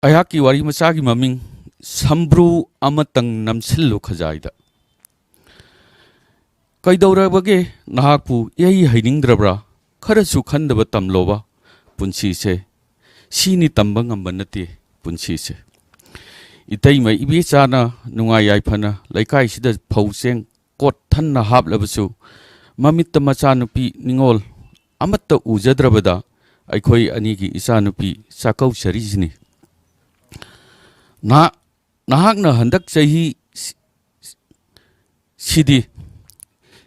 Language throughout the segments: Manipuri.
ꯑꯩꯍꯥꯛꯀꯤ ꯋꯥꯔꯤ ꯃꯆꯥꯒꯤ ꯃꯃꯤꯡ ꯁꯝꯕ꯭ꯔꯨ ꯑꯃꯇꯪ ꯅꯝꯁꯤꯜꯂꯨ ꯈꯖꯥꯏꯗ꯫ ꯀꯩꯗꯧꯔꯕꯒꯦ ꯅꯍꯥꯛꯄꯨ ꯏꯍꯩ ꯍꯩꯅꯤꯡꯗ꯭ꯔꯕ꯭ꯔꯥ? ꯈꯔꯁꯨ ꯈꯟꯗꯕ ꯇꯝꯂꯣꯕ ꯄꯨꯟꯁꯤꯁꯦ, ꯁꯤꯅꯤ ꯇꯝꯕ ꯉꯝꯕ ꯅꯠꯇꯦ ꯄꯨꯟꯁꯤꯁꯦ꯫ ꯏꯇꯩꯃ ꯏꯕꯦꯆꯥꯅ ꯅꯨꯡꯉꯥꯏ ꯌꯥꯏꯐꯅ ꯂꯩꯀꯥꯏꯁꯤꯗ ꯐꯧ ꯆꯦꯡ ꯀꯣꯠ ꯊꯟꯅ ꯍꯥꯞꯂꯕꯁꯨ ꯃꯃꯤꯠꯇ ꯃꯆꯥꯅꯨꯄꯤ ꯅꯤꯡꯉꯣꯜ ꯑꯃꯠꯇ ꯎꯖꯗ꯭ꯔꯕꯗ ꯑꯩꯈꯣꯏ ꯑꯅꯤꯒꯤ ꯏꯆꯥꯅꯨꯄꯤ ꯆꯥꯛꯀꯧꯆꯔꯤꯁꯤꯅꯤ꯫ ꯅꯍꯥꯛꯅ ꯍꯟꯗꯛ ꯆꯍꯤ ꯁꯤꯗꯤ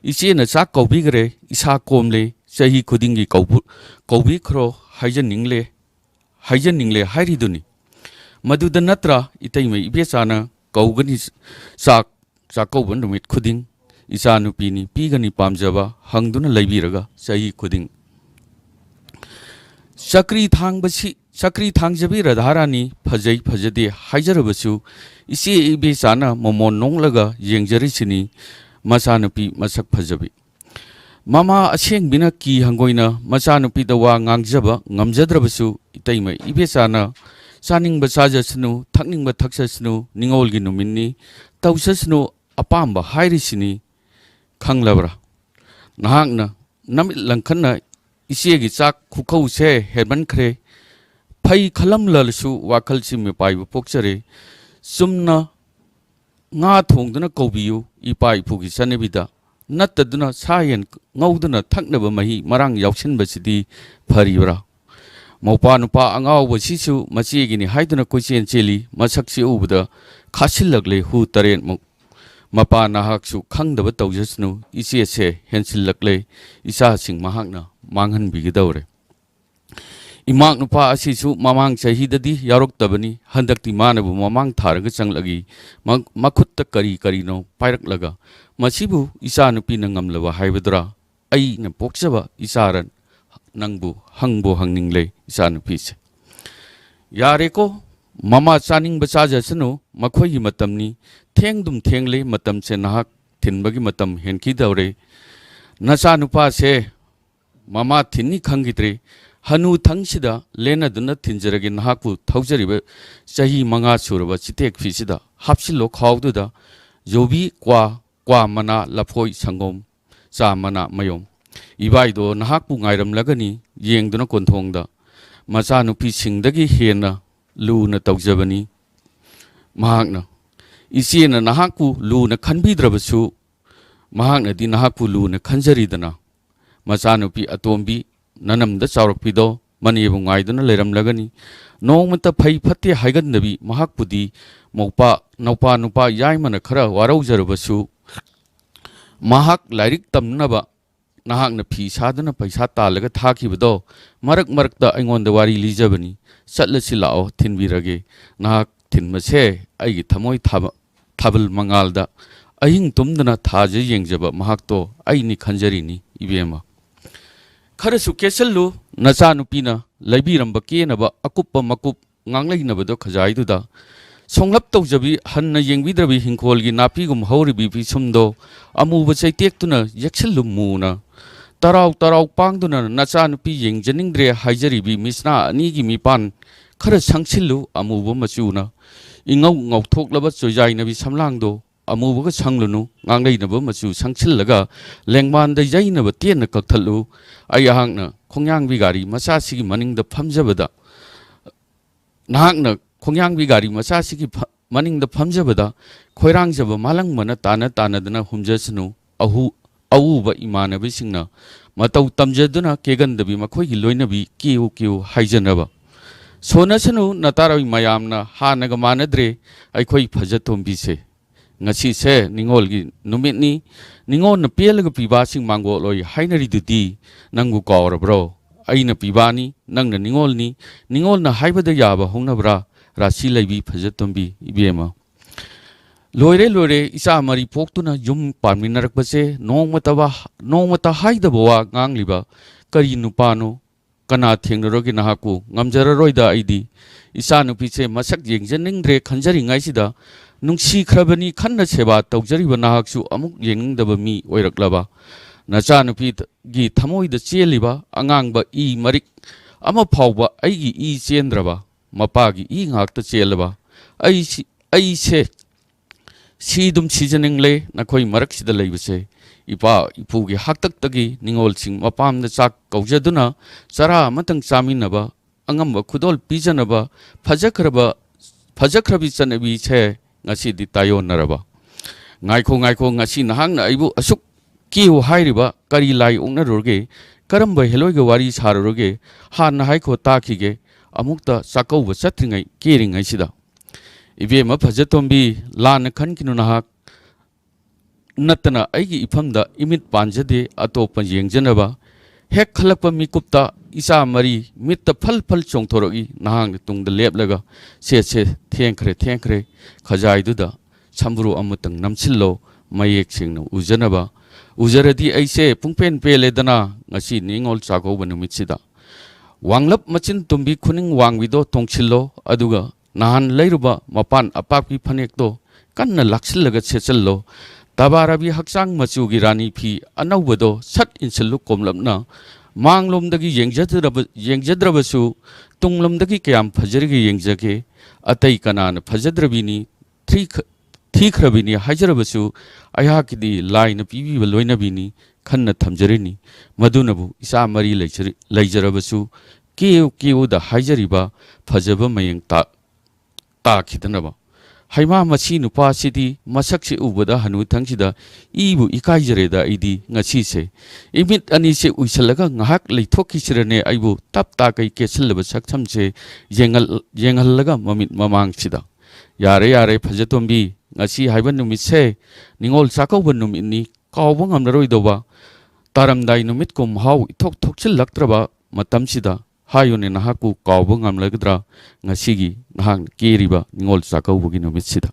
ꯏꯆꯦꯅ ꯆꯥꯛ ꯀꯧꯕꯤꯈ꯭ꯔꯦ, ꯏꯁꯥ ꯀꯣꯝꯂꯦ, ꯆꯍꯤ ꯈꯨꯗꯤꯡꯒꯤ ꯀꯧꯕꯤꯈ꯭ꯔꯣ ꯍꯥꯏꯖꯅꯤꯡꯂꯦ ꯍꯥꯏꯔꯤꯗꯨꯅꯤ꯫ ꯃꯗꯨꯗ ꯅꯠꯇ꯭ꯔꯥ ꯏꯇꯩꯃ ꯏꯕꯦꯆꯥꯅ ꯀꯧꯒꯅꯤ ꯆꯥꯛꯀꯧꯕ ꯅꯨꯃꯤꯠ ꯈꯨꯗꯤꯡ ꯏꯆꯥꯅꯨꯄꯤꯅꯤ ꯄꯤꯒꯅꯤ ꯄꯥꯝꯖꯕ ꯍꯪꯗꯨꯅ ꯂꯩꯕꯤꯔꯒ ꯆꯍꯤ ꯈꯨꯗꯤꯡ꯫ ꯆꯀ꯭ꯔꯤ ꯊꯥꯡꯖꯕꯤ ꯔꯥꯙꯥꯔꯥꯅꯤ ꯐꯖꯩ ꯐꯖꯗꯦ ꯍꯥꯏꯖꯔꯕꯁꯨ ꯏꯆꯦ ꯏꯕꯦꯆꯥꯅ ꯃꯃꯣꯟ ꯅꯣꯡꯂꯒ ꯌꯦꯡꯖꯔꯤꯁꯤꯅꯤ ꯃꯆꯥꯅꯨꯄꯤ ꯃꯁꯛ ꯐꯖꯕꯤ꯫ ꯃꯃꯥ ꯑꯁꯦꯡꯕꯤꯅ ꯀꯤ ꯍꯪꯒꯣꯏꯅ ꯃꯆꯥꯅꯨꯄꯤꯗ ꯋꯥ ꯉꯥꯡꯖꯕ ꯉꯝꯖꯗ꯭ꯔꯕꯁꯨ ꯏꯇꯩꯃ ꯏꯕꯦꯆꯥꯅ ꯆꯥꯅꯤꯡꯕ ꯆꯥꯖꯁꯅꯨ, ꯊꯛꯅꯤꯡꯕ ꯊꯛꯆꯁꯅꯨ, ꯅꯤꯡꯉꯣꯜꯒꯤ ꯅꯨꯃꯤꯠꯅꯤ, ꯇꯧꯖꯁꯅꯨ ꯑꯄꯥꯝꯕ ꯍꯥꯏꯔꯤꯁꯤꯅꯤ ꯈꯪꯂꯕ꯭ꯔꯥ? ꯅꯍꯥꯛꯅ ꯅꯃꯤꯠ ꯂꯪꯈꯠꯅ ꯏꯆꯦꯒꯤ ꯆꯥꯛ ꯈꯨꯀꯧꯁꯦ ꯍꯦꯟꯃꯟꯈ꯭ꯔꯦ, ꯐꯩ ꯈꯜꯂꯝꯂꯁꯨ ꯋꯥꯈꯜꯁꯤ ꯃꯤꯄꯥꯏꯕ ꯄꯣꯛꯆꯔꯦ, ꯆꯨꯝꯅ ꯉꯥ ꯊꯣꯡꯗꯨꯅ ꯀꯧꯕꯤꯌꯨ ꯏꯄꯥ ꯏꯄꯨꯒꯤ ꯆꯠꯅꯕꯤꯗ, ꯅꯠꯇꯗꯨꯅ ꯁꯥ ꯌꯦꯟ ꯉꯧꯗꯨꯅ ꯊꯛꯅꯕ ꯃꯍꯤ ꯃꯔꯥꯡ ꯌꯥꯎꯁꯤꯟꯕꯁꯤꯗꯤ ꯐꯔꯤꯕ꯭ꯔꯥ? ꯃꯧꯄꯥ ꯅꯨꯄꯥ ꯑꯉꯥꯎꯕꯁꯤꯁꯨ ꯃꯆꯦꯒꯤꯅꯤ ꯍꯥꯏꯗꯨꯅ ꯀꯣꯏꯆꯦꯟ ꯆꯦꯜꯂꯤ, ꯃꯁꯛꯁꯤ ꯎꯕꯗ ꯈꯥꯁꯤꯜꯂꯛꯂꯦ ꯍꯨ ꯇꯔꯦꯠꯃꯨꯛ꯫ ꯃꯄꯥ ꯅꯍꯥꯛꯁꯨ ꯈꯪꯗꯕ ꯇꯧꯖꯁꯅꯨ, ꯏꯆꯦꯁꯦ ꯍꯦꯟꯁꯤꯜꯂꯛꯂꯦ, ꯏꯆꯥꯁꯤꯡ ꯃꯍꯥꯛꯅ ꯃꯥꯡꯍꯟꯕꯤꯒꯗꯧꯔꯦ꯫ ꯏꯃꯥꯛ ꯅꯨꯄꯥ ꯑꯁꯤꯁꯨ ꯃꯃꯥꯡ ꯆꯍꯤꯗꯗꯤ ꯌꯥꯎꯔꯛꯇꯕꯅꯤ, ꯍꯟꯗꯛꯇꯤ ꯃꯥꯅꯕꯨ ꯃꯃꯥꯡ ꯊꯥꯔꯒ ꯆꯪꯂꯛꯏ, ꯃꯈꯨꯠꯇ ꯀꯔꯤꯅꯣ ꯄꯥꯏꯔꯛꯂꯒ꯫ ꯃꯁꯤꯕꯨ ꯏꯆꯥꯅꯨꯄꯤꯅ ꯉꯝꯂꯕ ꯍꯥꯏꯕꯗꯨꯔꯥ? ꯑꯩꯅ ꯄꯣꯛꯆꯕ ꯏꯆꯥꯔ ꯅꯪꯕꯨ ꯍꯪꯕꯨ ꯍꯪꯅꯤꯡꯂꯦ ꯏꯆꯥꯅꯨꯄꯤꯁꯦ꯫ ꯌꯥꯔꯦꯀꯣ, ꯃꯃꯥ ꯆꯥꯅꯤꯡꯕ ꯆꯥꯖꯁꯅꯨ, ꯃꯈꯣꯏꯒꯤ ꯃꯇꯝꯅꯤ, ꯊꯦꯡꯗꯨꯝ ꯊꯦꯡꯂꯦ, ꯃꯇꯝꯁꯦ ꯅꯍꯥꯛ ꯊꯤꯟꯕꯒꯤ ꯃꯇꯝ ꯍꯦꯟꯈꯤꯗꯧꯔꯦ꯫ ꯅꯆꯥꯅꯨꯄꯥꯁꯦ ꯃꯃꯥ ꯊꯤꯟꯅꯤ ꯈꯪꯈꯤꯗ꯭ꯔꯦ, ꯍꯅꯨꯊꯪꯁꯤꯗ ꯂꯦꯟꯅꯗꯨꯅ ꯊꯤꯟꯖꯔꯒꯦ, ꯅꯍꯥꯛꯄꯨ ꯊꯧꯖꯔꯤꯕ ꯆꯍꯤ 5 ꯁꯨꯔꯕ ꯆꯤꯇꯦꯛ ꯐꯤꯁꯤꯗ ꯍꯥꯞꯆꯤꯜꯂꯣ ꯈꯥꯎꯗꯨꯗ ꯌꯨꯕꯤ, ꯀ꯭ꯋꯥ ꯃꯅꯥ, ꯂꯐꯣꯏ, ꯁꯪꯒꯣꯝ, ꯆꯥ ꯃꯅꯥ ꯃꯌꯣꯝ꯫ ꯏꯕꯥꯏꯗꯣ ꯅꯍꯥꯛꯄꯨ ꯉꯥꯏꯔꯝꯂꯒꯅꯤ ꯌꯦꯡꯗꯨꯅ ꯀꯣꯟꯊꯣꯡꯗ, ꯃꯆꯥꯅꯨꯄꯤꯁꯤꯡꯗꯒꯤ ꯍꯦꯟꯅ ꯂꯨꯅ ꯇꯧꯖꯕꯅꯤ ꯃꯍꯥꯛꯅ꯫ ꯏꯆꯦꯅ ꯅꯍꯥꯛꯄꯨ ꯂꯨꯅ ꯈꯟꯕꯤꯗ꯭ꯔꯕꯁꯨ ꯃꯍꯥꯛꯅꯗꯤ ꯅꯍꯥꯛꯄꯨ ꯂꯨꯅ ꯈꯟꯖꯔꯤꯗꯅ꯫ ꯃꯆꯥꯅꯨꯄꯤ ꯑꯇꯣꯝꯕꯤ ꯅꯅꯝꯗ ꯆꯥꯎꯔꯛꯄꯤꯗꯣ ꯃꯅꯦꯕꯨ ꯉꯥꯏꯗꯨꯅ ꯂꯩꯔꯝꯂꯒꯅꯤ, ꯅꯣꯡꯃꯇ ꯐꯩ ꯐꯠꯇꯦ ꯍꯥꯏꯒꯟꯗꯕꯤ ꯃꯍꯥꯛꯄꯨꯗꯤ ꯅꯧꯄꯥ ꯅꯨꯄꯥ ꯌꯥꯏꯃꯅ ꯈꯔ ꯋꯥꯔꯧꯖꯔꯕꯁꯨ ꯃꯍꯥꯛ ꯂꯥꯏꯔꯤꯛ ꯇꯝꯅꯕ ꯅꯍꯥꯛꯅ ꯐꯤ ꯁꯥꯗꯨꯅ ꯄꯩꯁꯥ ꯇꯥꯜꯂꯒ ꯊꯥꯈꯤꯕꯗꯣ ꯃꯔꯛ ꯃꯔꯛꯇ ꯑꯩꯉꯣꯟꯗ ꯋꯥꯔꯤ ꯂꯤꯖꯕꯅꯤ꯫ ꯆꯠꯂꯁꯤ ꯂꯥꯛꯑꯣ ꯊꯤꯟꯕꯤꯔꯒꯦ꯫ ꯅꯍꯥꯛ ꯊꯤꯟꯕꯁꯦ ꯑꯩꯒꯤ ꯊꯃꯣꯏ ꯊꯥꯕꯜ ꯃꯉꯥꯜꯗ ꯑꯍꯤꯡ ꯇꯨꯝꯗꯅ ꯊꯥꯖ ꯌꯦꯡꯖꯕ ꯃꯍꯥꯛꯇꯣ ꯑꯩꯅꯤ ꯈꯟꯖꯔꯤꯅꯤ ꯏꯕꯦꯝꯃ꯫ ꯈꯔꯁꯨ ꯀꯦꯁꯜꯂꯨ, ꯅꯆꯥꯅꯨꯄꯤꯅ ꯂꯩꯕꯤꯔꯝꯕ ꯀꯦꯅꯕ ꯑꯀꯨꯞꯄ ꯃꯀꯨꯞ ꯉꯥꯡꯂꯩꯅꯕꯗꯣ ꯈꯖꯥꯏꯗꯨꯗ꯫ ꯁꯣꯡꯂꯞ ꯇꯧꯖꯕꯤ ꯍꯟꯅ ꯌꯦꯡꯕꯤꯗ꯭ꯔꯕꯤ ꯍꯤꯡꯈꯣꯜꯒꯤ ꯅꯥꯄꯤꯒꯨꯝ ꯍꯧꯔꯤꯕꯤ ꯄꯤꯁꯨꯝꯗꯣ ꯑꯃꯨꯕ ꯆꯩꯇꯦꯛꯇꯨꯅ ꯌꯦꯛꯁꯤꯜꯂꯨ ꯃꯨꯅ꯫ ꯇꯔꯥꯎ ꯄꯥꯡꯗꯨꯅ ꯅꯆꯥꯅꯨꯄꯤ ꯌꯦꯡꯖꯅꯤꯡꯗ꯭ꯔꯦ ꯍꯥꯏꯖꯔꯤꯕꯤ ꯃꯤꯁꯅꯥ ꯑꯅꯤꯒꯤ ꯃꯤꯄꯥꯟ ꯈꯔ ꯁꯪꯁꯤꯜꯂꯨ ꯑꯃꯨꯕ ꯃꯆꯨꯅ꯫ ꯏꯉꯧ ꯉꯧꯊꯣꯛꯂꯕ ꯆꯣꯏꯖꯥꯏꯅꯕꯤ ꯁꯝꯂꯥꯡꯗꯣ ꯑꯃꯨꯕꯒ ꯁꯪꯂꯨꯅꯨ, ꯉꯥꯡꯂꯩꯅꯕ ꯃꯆꯨ ꯁꯪꯁꯤꯜꯂꯒ ꯂꯦꯡꯕꯥꯟꯗ ꯌꯩꯅꯕ ꯇꯦꯟꯅ ꯀꯛꯊꯠꯂꯨ꯫ ꯑꯩꯍꯥꯛꯅ ꯈꯣꯡꯌꯥꯡꯕꯤ ꯒꯥꯔꯤ ꯃꯆꯥꯁꯤꯒꯤ ꯃꯅꯤꯡꯗ ꯐꯝꯖꯕꯗ ꯈꯣꯏꯔꯥꯡꯖꯕ ꯃꯥꯂꯪꯕꯅ ꯇꯥꯟꯅꯗꯨꯅ ꯍꯨꯝꯖꯁꯅꯨ꯫ ꯑꯎꯕ ꯏꯃꯥꯟꯅꯕꯁꯤꯡꯅ ꯃꯇꯧ ꯇꯝꯖꯗꯨꯅ ꯀꯦꯒꯟꯗꯕꯤ ꯃꯈꯣꯏꯒꯤ ꯂꯣꯏꯅꯕꯤ ꯀꯦꯌꯨ ꯍꯥꯏꯖꯅꯕ꯫ ꯁꯣꯟꯅꯁꯅꯨ ꯅꯇꯥꯔꯣꯏ ꯃꯌꯥꯝꯅ, ꯍꯥꯟꯅꯒ ꯃꯥꯟꯅꯗ꯭ꯔꯦ ꯑꯩꯈꯣꯏ ꯐꯖꯇꯣꯝꯕꯤꯁꯦ꯫ ꯉꯁꯤꯁꯦ ꯅꯤꯡꯉꯣꯜꯒꯤ ꯅꯨꯃꯤꯠꯅꯤ, ꯅꯤꯡꯉꯣꯜꯅ ꯄꯦꯜꯂꯒ ꯄꯤꯕꯥꯁꯤꯡ ꯃꯥꯡꯒꯣꯠꯂꯣꯏ ꯍꯥꯏꯅꯔꯤꯗꯨꯗꯤ ꯅꯪꯕꯨ ꯀꯥꯎꯔꯕ꯭ꯔꯣ? ꯑꯩꯅ ꯄꯤꯕꯥꯅꯤ, ꯅꯪꯅ ꯅꯤꯡꯉꯣꯜꯅꯤ, ꯅꯤꯡꯉꯣꯜꯅ ꯍꯥꯏꯕꯗ ꯌꯥꯕ ꯍꯧꯅꯕ꯭ꯔꯥ? ꯔꯥꯁꯤ ꯂꯩꯕꯤ ꯐꯖꯇꯣꯝꯕꯤ ꯏꯕꯦꯝꯃ꯫ ꯂꯣꯏꯔꯦ, ꯏꯆꯥ ꯃꯔꯤ ꯄꯣꯛꯇꯨꯅ ꯌꯨꯝ ꯄꯥꯟꯃꯤꯟꯅꯔꯛꯄꯁꯦ ꯅꯣꯡꯃꯇ ꯍꯥꯏꯗꯕ ꯋꯥ ꯉꯥꯡꯂꯤꯕ ꯀꯔꯤ ꯅꯨꯄꯥꯅꯣ? ꯀꯅꯥ ꯊꯦꯡꯅꯔꯣꯒꯦ ꯅꯍꯥꯛꯄꯨ? ꯉꯝꯖꯔꯔꯣꯏꯗ ꯑꯩꯗꯤ꯫ ꯏꯆꯥꯅꯨꯄꯤꯁꯦ ꯃꯁꯛ ꯌꯦꯡꯖꯅꯤꯡꯗ꯭ꯔꯦ ꯈꯟꯖꯔꯤꯉꯩꯁꯤꯗ ꯅꯨꯡꯁꯤꯈ꯭ꯔꯕꯅꯤ ꯈꯟꯅ ꯁꯦꯕꯥ ꯇꯧꯖꯔꯤꯕ ꯅꯍꯥꯛꯁꯨ ꯑꯃꯨꯛ ꯌꯦꯡꯅꯤꯡꯗꯕ ꯃꯤ ꯑꯣꯏꯔꯛꯂꯕ? ꯅꯆꯥꯅꯨꯄꯤꯒꯤ ꯊꯃꯣꯏꯗ ꯆꯦꯜꯂꯤꯕ ꯑꯉꯥꯡꯕ ꯏ ꯃꯔꯤꯛ ꯑꯃ ꯐꯥꯎꯕ ꯑꯩꯒꯤ ꯏ ꯆꯦꯟꯗ꯭ꯔꯕ? ꯃꯄꯥꯒꯤ ꯏ ꯉꯥꯛꯇ ꯆꯦꯜꯂꯕ ꯑꯩꯁꯦ ꯁꯤꯗꯨꯝ ꯁꯤꯖꯅꯤꯡꯂꯦ ꯅꯈꯣꯏ ꯃꯔꯛꯁꯤꯗ ꯂꯩꯕꯁꯦ ꯏꯄꯥ ꯏꯄꯨꯒꯤ ꯍꯥꯛꯇꯛꯇꯒꯤ ꯅꯤꯡꯉꯣꯜꯁꯤꯡ ꯃꯄꯥꯝꯗ ꯆꯥꯛ ꯀꯧꯖꯗꯨꯅ ꯆꯔꯥ ꯑꯃꯇꯪ ꯆꯥꯃꯤꯟꯅꯕ ꯑꯉꯝꯕ ꯈꯨꯗꯣꯜ ꯄꯤꯖꯅꯕ ꯐꯖꯈ꯭ꯔꯕꯤ ꯆꯠꯅꯕꯤꯁꯦ ꯉꯁꯤꯗꯤ ꯇꯥꯌꯣꯟꯅꯔꯕ ꯉꯥꯏꯈꯣ ꯉꯁꯤ ꯅꯍꯥꯛꯅ ꯑꯩꯕꯨ ꯑꯁꯨꯛ ꯀꯤꯌꯨ ꯍꯥꯏꯔꯤꯕ ꯀꯔꯤ ꯂꯥꯏ ꯑꯣꯛꯅꯔꯨꯔꯒꯦ ꯀꯔꯝꯕ ꯍꯦꯂꯣꯏꯒ ꯋꯥꯔꯤ ꯁꯥꯔꯨꯔꯒꯦ ꯍꯥꯟꯅ ꯍꯥꯏꯈꯣ ꯇꯥꯈꯤꯒꯦ ꯑꯃꯨꯛꯇ ꯆꯥꯛꯀꯧꯕ ꯆꯠꯇ꯭ꯔꯤꯉꯩ ꯀꯦꯔꯤꯉꯩꯁꯤꯗ इबेमा फजतोंबी लान खनकिनु नहाक नत्तना अैगी इफमदा इमित पांजदे अतोप येंगजनबा हेक खलकपा मिकुप्ता इसा मरी मित्त फल फल चोंथोरगी नहांग तुंगद लेपलगा से थेंखरे खजाइदुदा छंबुरु अमतंग नमसिल्लो मयेक सिंगनो उजनबा उजरदी ऐसे पुंगपेन पेलेदना ngasi ningol chagoba numitsida wanglap machin tumbi khuning wangwido tongchillo aduga nahan leiruba mapan apakpi phanekto kanna laksillega sechillo tabarabi hakchang machugi rani phi anawbado sat insillu komlapna manglomdagi yengjadrabasu tunglomdagi kyam phajrigi yengjage atai kanana phajadrabini thikhrabini hajarabasu ayakidi laina pibi loinabini khanna thamjarini madunabu isa mari leijarabasu kiu da hajariba phajaba mayeng ताखिदनबा Haima मसी नुपा सिदी मसक से उबदा हनु थंगसिदा इबु इकाइजरेदा इदी ngasi इमित अनि से उइसलगा ngahak लेथोकिसरने आइबु तप ताकै केसलबा सक्थमसे येंगलगा ममित ममांगसिदा यारे फजतोंबी ngasi हाइबा नुमिसे निंगोल चाकौबा नुमितनि कावबा ngamnaroidaba तारमदाइ नुमित को हाउ इथोक थोकसिल लक्त्रबा मतमसिदा हायोने नहाकु कावबा ngamलगद्रा ngasi gi nahak keriba ningol chakaubugi numitsidा